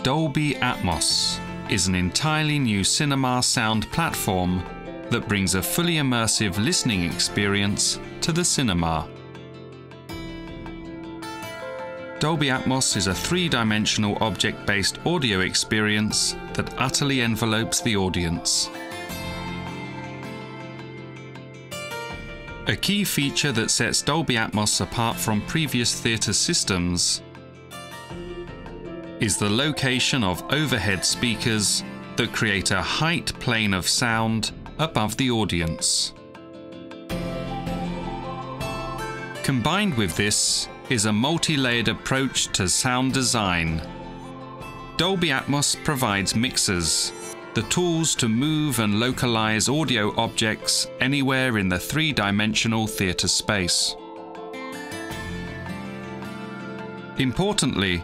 Dolby Atmos is an entirely new cinema sound platform that brings a fully immersive listening experience to the cinema. Dolby Atmos is a three-dimensional object-based audio experience that utterly envelopes the audience. A key feature that sets Dolby Atmos apart from previous theatre systems is the location of overhead speakers that create a height plane of sound above the audience. Combined with this is a multi-layered approach to sound design. Dolby Atmos provides mixers, the tools to move and localize audio objects anywhere in the three-dimensional theatre space. Importantly,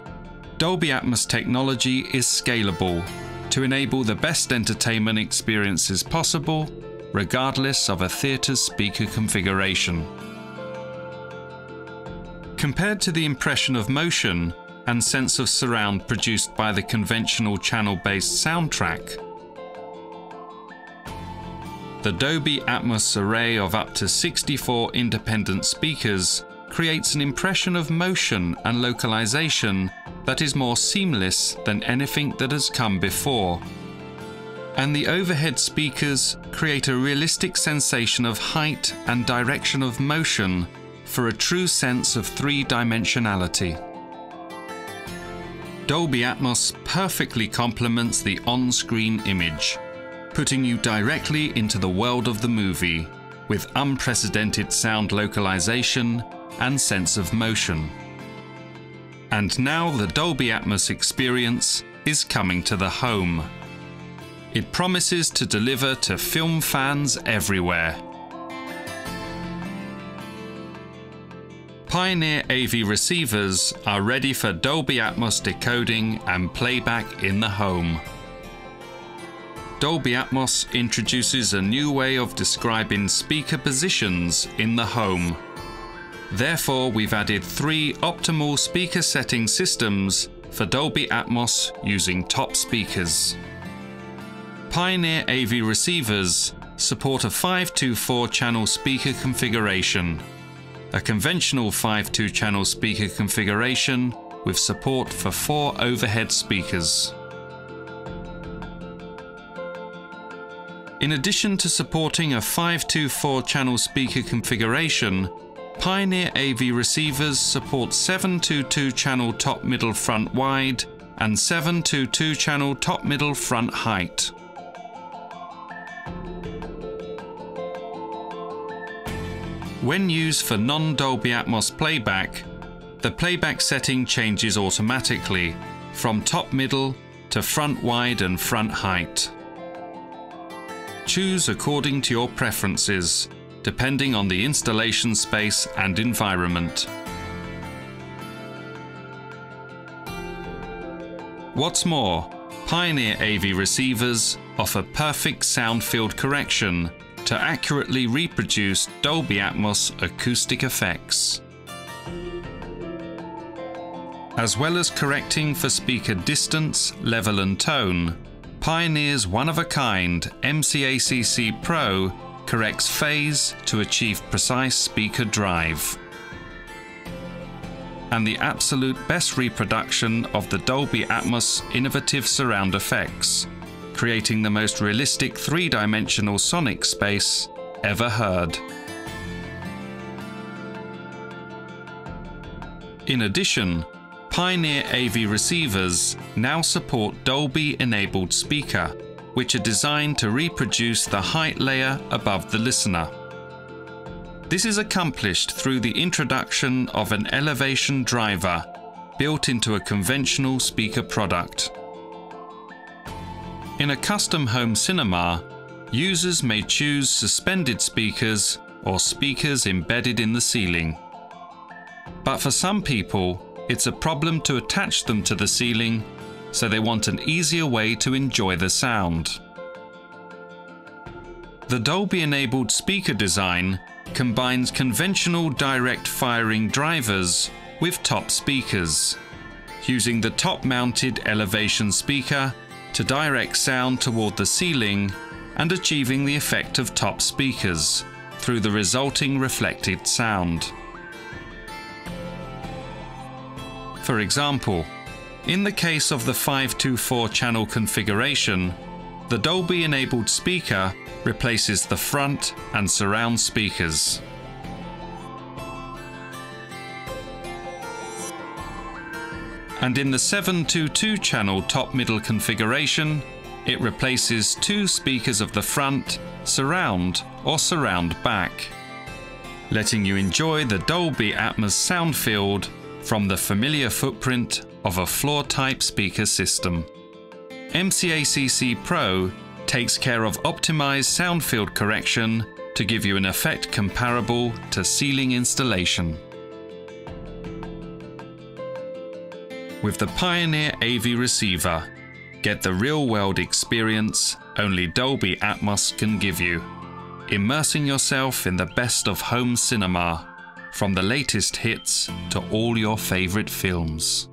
Dolby Atmos technology is scalable to enable the best entertainment experiences possible, regardless of a theatre's speaker configuration. Compared to the impression of motion and sense of surround produced by the conventional channel-based soundtrack, the Dolby Atmos array of up to 64 independent speakers creates an impression of motion and localization that is more seamless than anything that has come before. And the overhead speakers create a realistic sensation of height and direction of motion for a true sense of three-dimensionality. Dolby Atmos perfectly complements the on-screen image, putting you directly into the world of the movie with unprecedented sound localization and sense of motion. And now the Dolby Atmos experience is coming to the home. It promises to deliver to film fans everywhere. Pioneer AV receivers are ready for Dolby Atmos decoding and playback in the home. Dolby Atmos introduces a new way of describing speaker positions in the home. Therefore, we've added 3 optimal speaker setting systems for Dolby Atmos using top speakers. Pioneer AV receivers support a 524 channel speaker configuration, a conventional 5.2 channel speaker configuration with support for 4 overhead speakers. In addition to supporting a 524 channel speaker configuration, Pioneer AV receivers support 722 channel top middle front wide and 722 channel top middle front height. When used for non-Dolby Atmos playback, the playback setting changes automatically from top middle to front wide and front height. Choose according to your preferences, depending on the installation space and environment. What's more, Pioneer AV receivers offer perfect sound field correction to accurately reproduce Dolby Atmos acoustic effects. As well as correcting for speaker distance, level and tone, Pioneer's one-of-a-kind MCACC Pro corrects phase to achieve precise speaker drive. And the absolute best reproduction of the Dolby Atmos innovative surround effects, creating the most realistic three-dimensional sonic space ever heard. In addition, Pioneer AV receivers now support Dolby-enabled speaker, which are designed to reproduce the height layer above the listener. This is accomplished through the introduction of an elevation driver built into a conventional speaker product. In a custom home cinema, users may choose suspended speakers or speakers embedded in the ceiling. But for some people, it's a problem to attach them to the ceiling, so they want an easier way to enjoy the sound. The Dolby-enabled speaker design combines conventional direct firing drivers with top speakers, using the top-mounted elevation speaker to direct sound toward the ceiling and achieving the effect of top speakers through the resulting reflected sound. For example, in the case of the 524 channel configuration, the Dolby-enabled speaker replaces the front and surround speakers. And in the 722 channel top-middle configuration, it replaces 2 speakers of the front, surround or surround back, letting you enjoy the Dolby Atmos sound field from the familiar footprint of a floor-type speaker system. MCACC Pro takes care of optimized sound field correction to give you an effect comparable to ceiling installation. With the Pioneer AV receiver, get the real-world experience only Dolby Atmos can give you, immersing yourself in the best of home cinema, from the latest hits to all your favorite films.